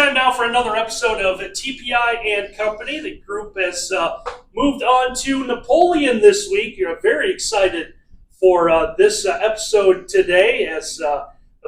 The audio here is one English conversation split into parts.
time now for another episode of TPI and Company. The group has moved on to Napoleon this week. You're very excited for this episode today as the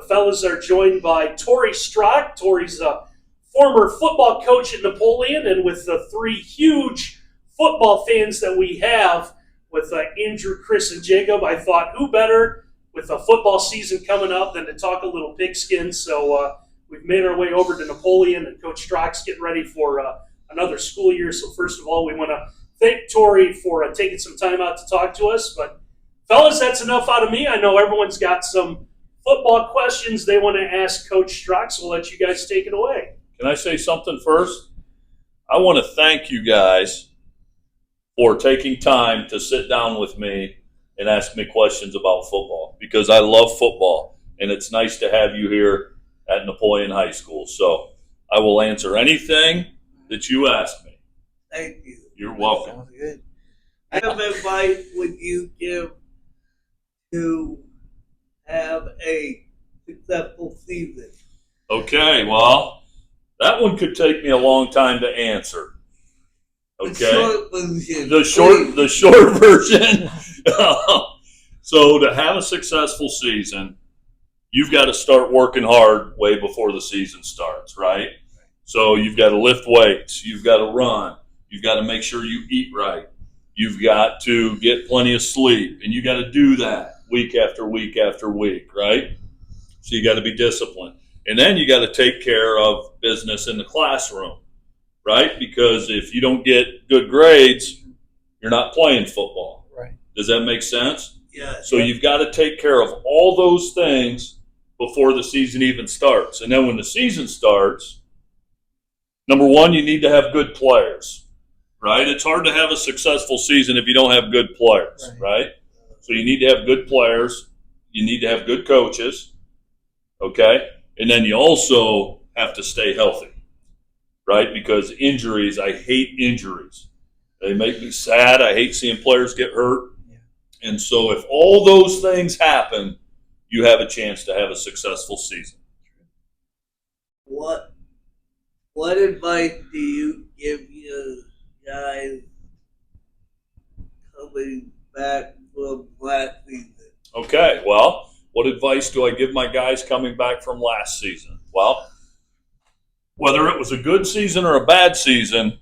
fellas are joined by Tory Strock. Tory's a former football coach at Napoleon, and with the three huge football fans that we have with Andrew, Chris, and Jacob, I thought who better with the football season coming up than to talk a little pigskin. So we've made our way over to Napoleon, and Coach Strock's getting ready for another school year. So first of all, we want to thank Tory for taking some time out to talk to us. But fellas, that's enough out of me. I know everyone's got some football questions they want to ask Coach Strock, so we'll let you guys take it away. Can I say something first? I want to thank you guys for taking time to sit down with me and ask me questions about football, because I love football, and it's nice to have you here at Napoleon High School. So I will answer anything that you ask me. Thank you. You're welcome. Sounds good. What advice would you give to have a successful season? Okay, well, that one could take me a long time to answer. Okay, the short version. So to have a successful season, you've got to start working hard way before the season starts, right? So you've got to lift weights, you've got to run, you've got to make sure you eat right, you've got to get plenty of sleep, and you got to do that week after week after week, right? So you got to be disciplined. And then you got to take care of business in the classroom, right? Because if you don't get good grades, you're not playing football. Right. Does that make sense? Yeah. So you've got to take care of all those things before the season even starts. And then when the season starts, number one, you need to have good players, right? It's hard to have a successful season if you don't have good players, right? So you need to have good players. You need to have good coaches, okay? And then you also have to stay healthy, right? Because injuries, I hate injuries. They make me sad. I hate seeing players get hurt. Yeah. And so if all those things happen, you have a chance to have a successful season. What advice do you give your guys coming back from last season? Okay, well, what advice do I give my guys coming back from last season? Well, whether it was a good season or a bad season,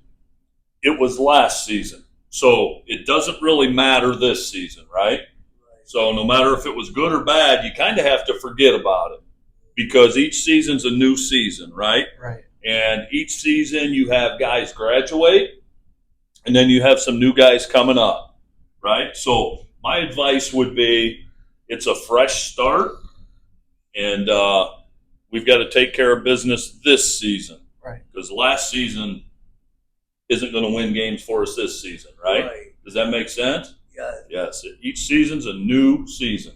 it was last season. So it doesn't really matter this season, right? So no matter if it was good or bad, you kind of have to forget about it, because each season's a new season, right? Right. And each season you have guys graduate, and then you have some new guys coming up, right? So my advice would be it's a fresh start, and we've got to take care of business this season. Right. Because last season isn't going to win games for us this season, right? Does that make sense? Yes. Yes. Each season's a new season.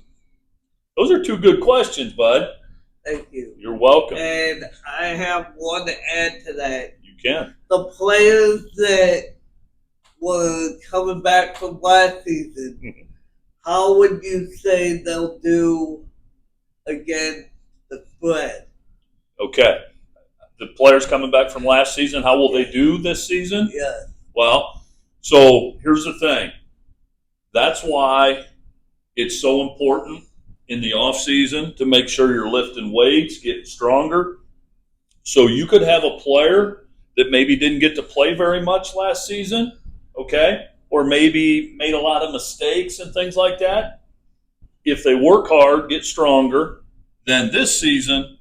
Those are two good questions, bud. Thank you. You're welcome. And I have one to add to that. You can. The players that were coming back from last season, how would you say they'll do against the spread? Okay. The players coming back from last season, how will they do this season? Yes. Well, so here's the thing. That's why it's so important in the off season to make sure you're lifting weights, getting stronger. So you could have a player that maybe didn't get to play very much last season, okay? Or maybe made a lot of mistakes and things like that. If they work hard, get stronger, then this season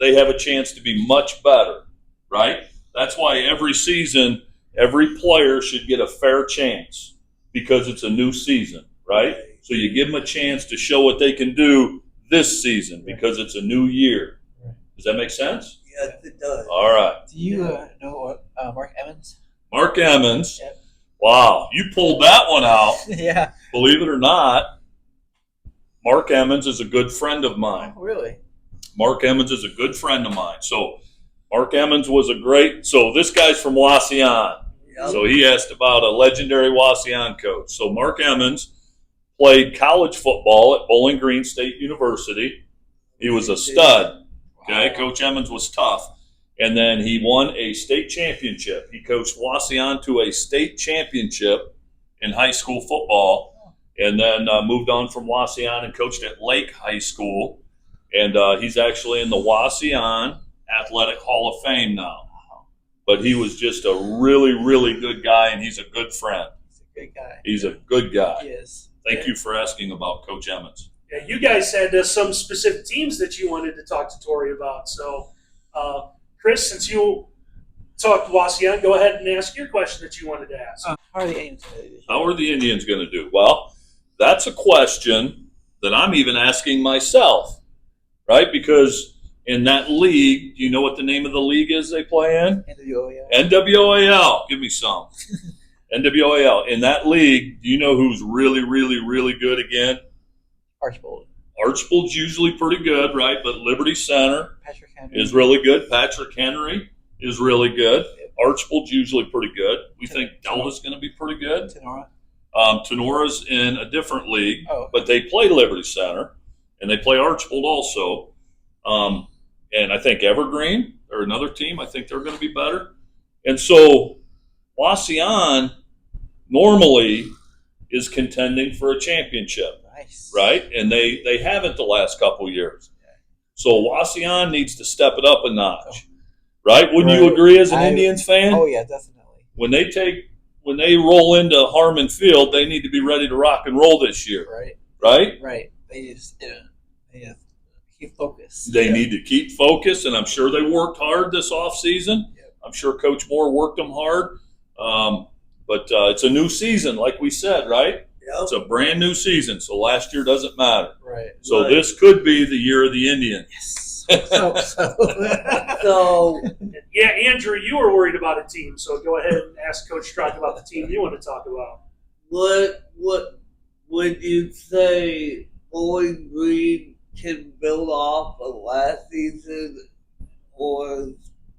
they have a chance to be much better, right? That's why every season, every player should get a fair chance, because it's a new season, right? So you give them a chance to show what they can do this season, because it's a new year. Does that make sense? Yes, it does. All right. Do you know Mark Emmons? Mark Emmons. Yep. Wow, you pulled that one out. Yeah. Believe it or not, Mark Emmons is a good friend of mine. Oh, really? Mark Emmons is a good friend of mine. So Mark Emmons was so this guy's from Wauseon. Yep. So he asked about a legendary Wauseon coach. So Mark Emmons played college football at Bowling Green State University. He was a stud. Okay, Coach Emmons was tough. And then he won a state championship. He coached Wasion to a state championship in high school football, and then moved on from Wasion and coached at Lake High School. And he's actually in the Wasion Athletic Hall of Fame now. But he was just a really, really good guy, and he's a good friend. He's a great guy. He's a good guy. He is. Thank you for asking about Coach Emmons. Yeah, you guys had some specific teams that you wanted to talk to Tory about. So, Chris, since you talked Wasion, go ahead and ask your question that you wanted to ask. How are the Indians going to do? How are the Indians going to do? Well, that's a question that I'm even asking myself, right? Because in that league, do you know what the name of the league is they play in? NWOL. NWOAL. Give me some. NWOAL. In that league, do you know who's really, really, really good again? Archibald. Archibald's usually pretty good, right? But Liberty Center Patrick Henry. is really good. Patrick Henry is really good. Archibald's usually pretty good. We think Delta's going to be pretty good. Tenora. Tenora's in a different league, Oh. but they play Liberty Center, and they play Archibald also. And I think Evergreen, or another team, I think they're going to be better. And so Wasion normally is contending for a championship, Nice. right? And they haven't the last couple years. So Wasion needs to step it up a notch, right? Wouldn't you Right. agree as an Indians fan? Oh, yeah, definitely. When they roll into Harmon Field, they need to be ready to rock and roll this year, Right. right? Right. They just keep focused. They need to keep focused, and I'm sure they worked hard this offseason. Yep. I'm sure Coach Moore worked them hard. But it's a new season, like we said, right? Yep. It's a brand new season, so last year doesn't matter. Right. So Right. this could be the year of the Indian. Yes. So, Yeah, Andrew, you were worried about a team, so go ahead and ask Coach Strock about the team you want to talk about. what would you say Bowling Green can build off of last season, or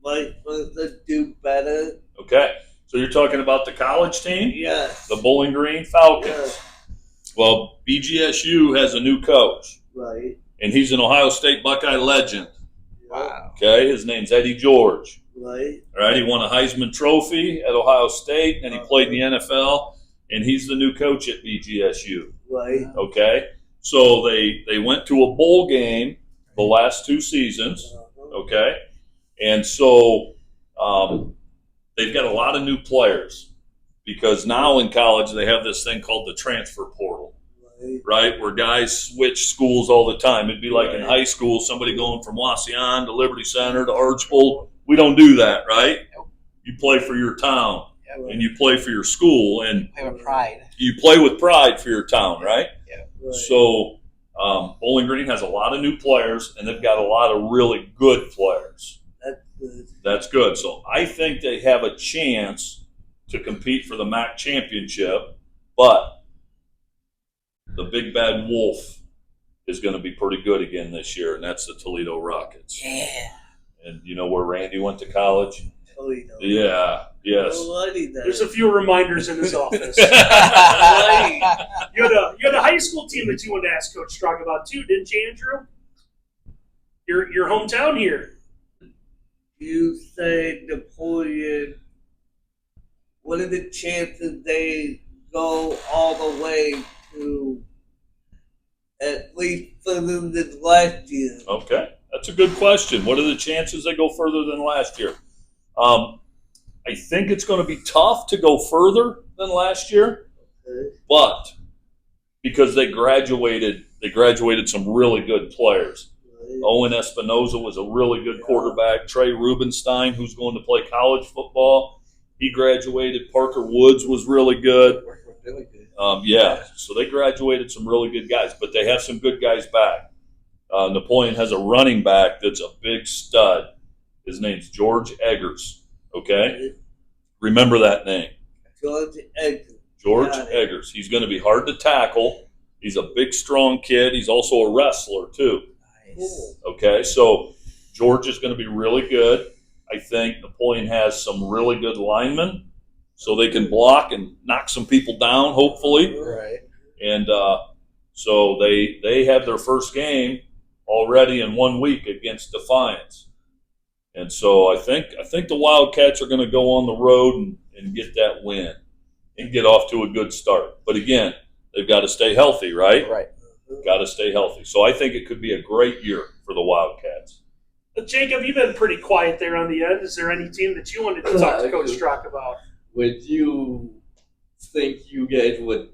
vice versa, do better? Okay, so you're talking about the college team, Yes. the Bowling Green Falcons. Yes. Well, BGSU has a new coach, Right. and he's an Ohio State Buckeye legend. Wow. Okay, his name's Eddie George. Right. All right, he won a Heisman Trophy at Ohio State, and he played in the NFL, and he's the new coach at BGSU. Right. Okay, so they went to a bowl game the last two seasons. Okay, and so they've got a lot of new players because now in college they have this thing called the transfer portal, Right. right? Where guys switch schools all the time. It'd be like in Right. high school, somebody going from Wasion to Liberty Center to Archibald. We don't do that, right? Nope. You play for your town Yep. and you play for your school and Play with pride. you play with pride for your town, right? Right. So Bowling Green has a lot of new players, and they've got a lot of really good players. That's good. That's good. So I think they have a chance to compete for the MAC championship, but the big bad wolf is going to be pretty good again this year, and that's the Toledo Rockets. Yeah. And you know where Randy went to college? Toledo. Yeah, yes. Alrighty then. There's a few reminders in his office. Right. You had a high school team that you wanted to ask Coach Strock about too, didn't you, Andrew? Your hometown here. You say Napoleon. What are the chances they go all the way to at least further than last year? Okay, that's a good question. What are the chances they go further than last year? I think it's going to be tough to go further than last year, Okay. but because they graduated some really good players. Right. Owen Espinoza was a really good quarterback. Trey Rubenstein, who's going to play college football, he graduated. Parker Woods was really good. Worked really good. Yeah, so they graduated some really good guys, but they have some good guys back. Napoleon has a running back that's a big stud. His name's George Eggers. Okay? Remember that name. George Edgar. George Got it. Eggers. He's going to be hard to tackle. He's a big, strong kid. He's also a wrestler, too. Nice. Okay, so George is going to be really good. I think Napoleon has some really good linemen, so they can block and knock some people down, hopefully. Right. And so they have their first game already in 1 week against Defiance. And so I think the Wildcats are going to go on the road and get that win and get off to a good start. But again, they've got to stay healthy, right? Right. Got to stay healthy. So I think it could be a great year for the Wildcats. Jacob, you've been pretty quiet there on the end. Is there any team that you wanted to talk to Coach Strock about? Would you think you guys would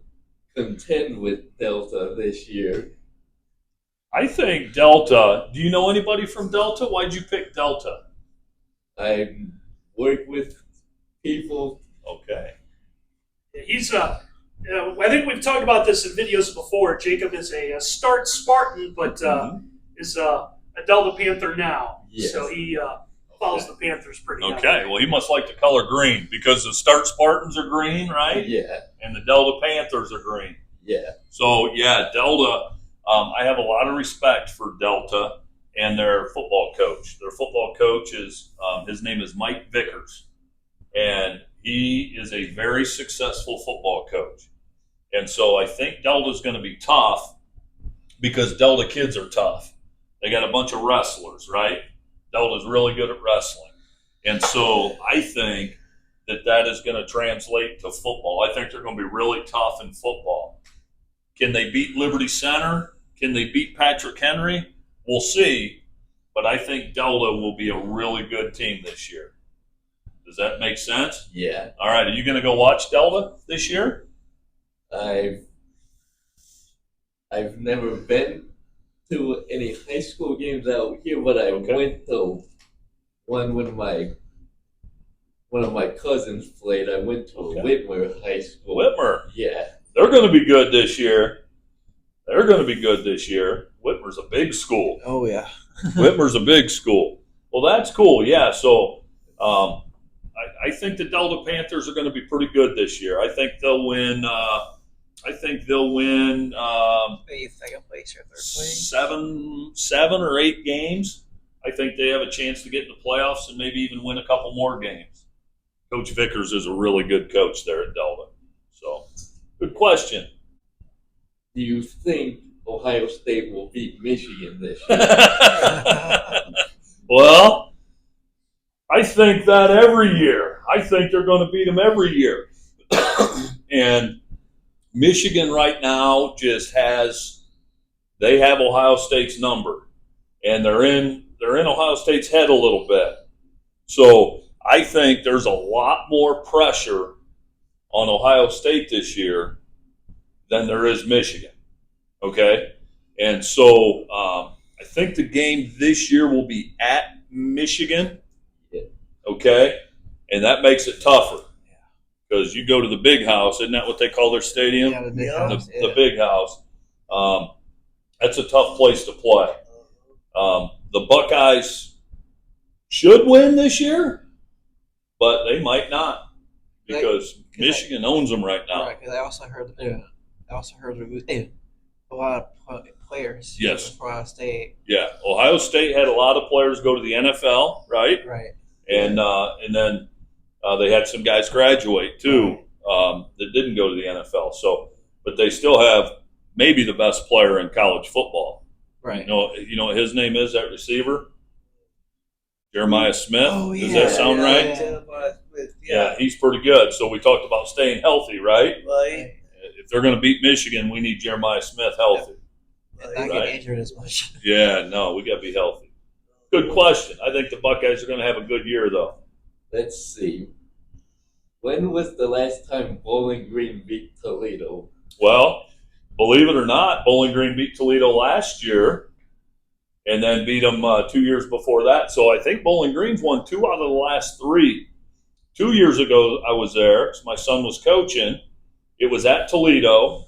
contend with Delta this year? I think Delta. Do you know anybody from Delta? Why'd you pick Delta? I work with people. Okay. He's I think we've talked about this in videos before. Jacob is a start Spartan, but is a Delta Panther now. Yes. So he follows the Panthers pretty Okay. heavily. Well, he must like the color green because the Start Spartans are green, right? Yeah, And the Delta Panthers are green. yeah. So yeah, Delta. I have a lot of respect for Delta and their football coach. Their football coach is his name is Mike Vickers, and he is a very successful football coach. And so I think Delta's going to be tough because Delta kids are tough. They got a bunch of wrestlers, right? Delta's really good at wrestling. And so I think that is going to translate to football. I think they're going to be really tough in football. Can they beat Liberty Center? Can they beat Patrick Henry? We'll see. But I think Delta will be a really good team this year. Does that make sense? Yeah. All right. Are you going to go watch Delta this year? I've never been to any high school games out here, but I went to one when one of my cousins played. I went to Whitmer High School. Whitmer. Yeah. They're going to be good this year. They're going to be good this year. Whitmer's a big school. Oh, yeah. Whitmer's a big school. Well, that's cool. Yeah. So I think the Delta Panthers are going to be pretty good this year. I think they'll win. Maybe second place or third place. seven or 8 games. I think they have a chance to get in the playoffs and maybe even win a couple more games. Coach Vickers is a really good coach there at Delta. So, good question. Do you think Ohio State will beat Michigan this year? Well, I think that every year. I think they're going to beat them every year. And Michigan right now they have Ohio State's number, and they're in Ohio State's head a little bit. So I think there's a lot more pressure on Ohio State this year than there is Michigan. Okay? And so I think the game this year will be at Michigan. Okay? And that makes it tougher. Because you go to the Big House, isn't that what they call their stadium? Yeah, the Big Yeah. House. The Big House. That's a tough place to play. The Buckeyes should win this year, but they might not because Michigan owns them right now. Right, because I also heard a lot of players. Yes. From Ohio State. Yeah, Ohio State had a lot of players go to the NFL, right? Right. And then they had some guys graduate too that didn't go to the NFL. So, but they still have maybe the best player in college football. Right. You know what his name is, that receiver? Jeremiah Smith. Oh, yeah. Does that sound right? Yeah, he's pretty good. So we talked about staying healthy, right? Right. If they're going to beat Michigan, we need Jeremiah Smith healthy. And not get injured as much. Yeah, no, we got to be healthy. Good question. I think the Buckeyes are going to have a good year, though. Let's see. When was the last time Bowling Green beat Toledo? Well, believe it or not, Bowling Green beat Toledo last year and then beat them 2 years before that. So I think Bowling Green's won 2 out of the last 3. 2 years ago, I was there. So my son was coaching. It was at Toledo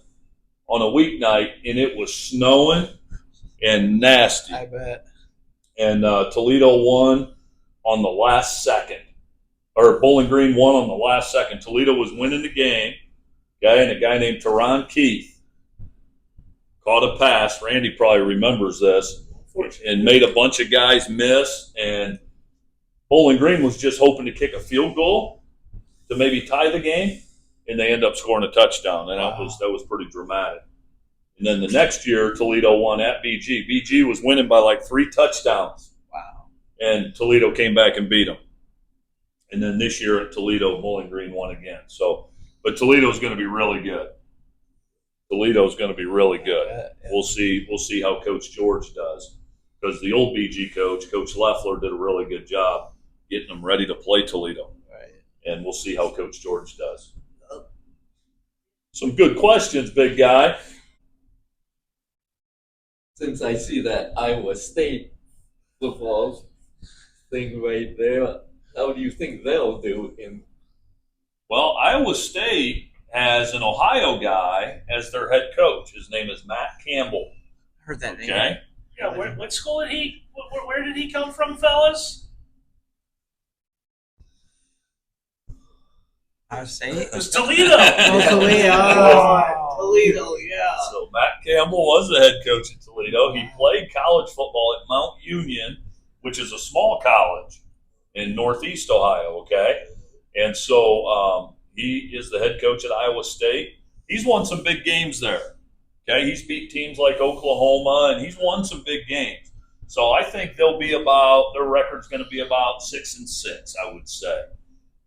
on a weeknight, and it was snowing and nasty. I bet. And Toledo won on the last second. Or Bowling Green won on the last second. Toledo was winning the game. A guy named Teron Keith caught a pass. Randy probably remembers this. And made a bunch of guys miss. And Bowling Green was just hoping to kick a field goal to maybe tie the game. And they end up scoring a touchdown. And that was pretty dramatic. And then the next year, Toledo won at BG. BG was winning by like 3 touchdowns. Wow. and Toledo came back and beat them. And then this year at Toledo, Bowling Green won again. So, but Toledo's going to be really good. Toledo's going to be really good. We'll see how Coach George does, because the old BG coach, Coach Leffler, did a really good job getting them ready to play Toledo. Right. And we'll see how Coach George does. Some good questions, big guy. Since I see that Iowa State football thing right there, how do you think they'll do in? Well, Iowa State has an Ohio guy as their head coach. His name is Matt Campbell. Heard that name. Okay. Yeah, what school did he? Where did he come from, fellas? Iowa State. It was Toledo. Toledo, yeah. So Matt Campbell was the head coach at Toledo. He played college football at Mount Union, which is a small college in Northeast Ohio. Okay, and so he is the head coach at Iowa State. He's won some big games there. Okay, he's beat teams like Oklahoma, and he's won some big games. So I think their record's going to be about 6-6, I would say.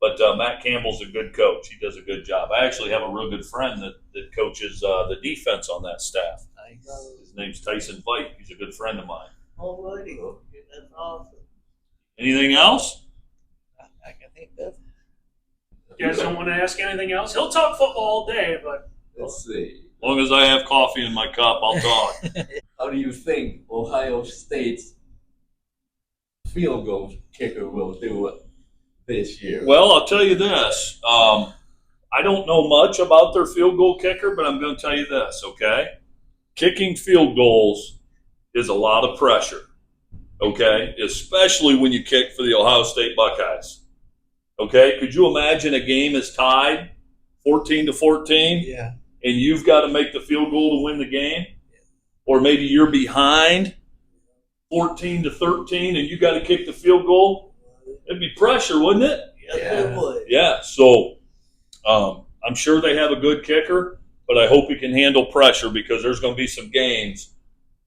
But Matt Campbell's a good coach. He does a good job. I actually have a real good friend that coaches the defense on that staff. Nice. His name's Tyson Veit. He's a good friend of mine. Alrighty. That's awesome. Anything else? I can think of. You guys don't want to ask anything else? He'll talk football all day, but Let's see. As long as I have coffee in my cup, I'll talk. How do you think Ohio State's field goal kicker will do this year? Well, I'll tell you this. I don't know much about their field goal kicker, but I'm going to tell you this, okay? Kicking field goals is a lot of pressure, okay? Especially when you kick for the Ohio State Buckeyes. Okay? Could you imagine a game is tied 14-14? Yeah. And you've got to make the field goal to win the game? Or maybe you're behind 14-13 and you got to kick the field goal? It'd be pressure, wouldn't it? Yes, it would. Yeah, so I'm sure they have a good kicker, but I hope he can handle pressure, because there's going to be some games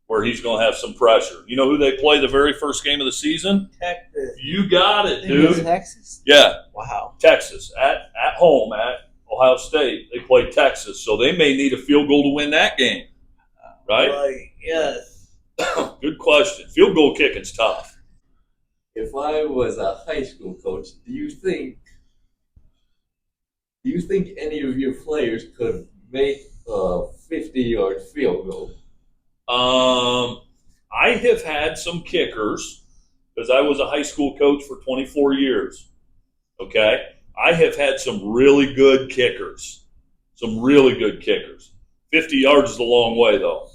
where he's going to have some pressure. You know who they play the very first game of the season? Texas. You got it, Think it was dude. Texas. Yeah, Wow. Texas at home at Ohio State. They play Texas, so they may need a field goal to win that game, right? Right, yes. Good question. Field goal kicking's tough. If I was a high school coach, do you think any of your players could make a 50-yard field goal? I have had some kickers, because I was a high school coach for 24 years. Okay? I have had some really good kickers. 50 yards is a long way, though.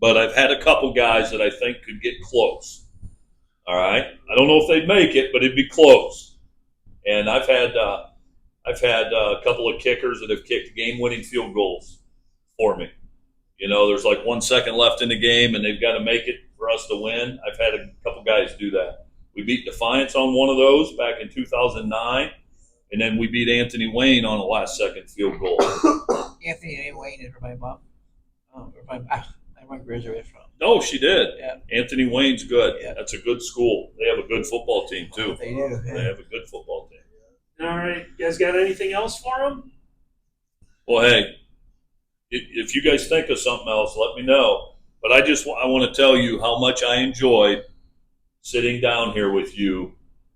But I've had a couple guys that I think could get close. All right? I don't know if they'd make it, but it'd be close. And I've had a couple of kickers that have kicked game-winning field goals for me. You know, there's like 1 second left in the game, and they've got to make it for us to win. I've had a couple guys do that. We beat Defiance on one of those back in 2009, and then we beat Anthony Wayne on a last-second field goal. Anthony Wayne is where my mom, where my mom graduated from. Oh, she did. Yeah. Anthony Wayne's good. Yeah. That's a good school. They have a good football team, too. They do. They have a good football team. all right. You guys got anything else for him? Well, hey, if you guys think of something else, let me know. But I want to tell you how much I enjoyed sitting down here with you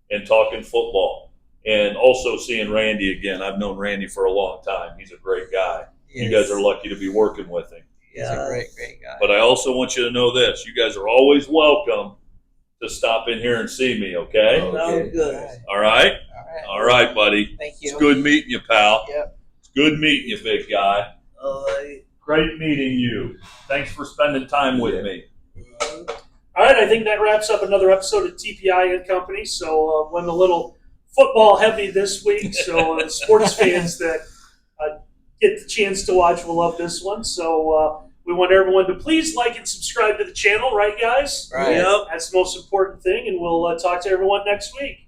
and talking football, and also seeing Randy again. I've known Randy for a long time. He's a great guy. You guys are lucky to be working with him. He's a great guy. But I also want you to know this. You guys are always welcome to stop in here and see me, okay? Sounds good. All right? All right. All right, buddy. Thank you. It's good meeting you, pal. Yep. It's good meeting you, big guy. All right. Great meeting you. Thanks for spending time with me. All right, I think that wraps up another episode of TPI and Company. So went a little football heavy this week. So the sports fans that get the chance to watch will love this one. So we want everyone to please like and subscribe to the channel, right, guys? Right. Yep. That's the most important thing, and we'll talk to everyone next week.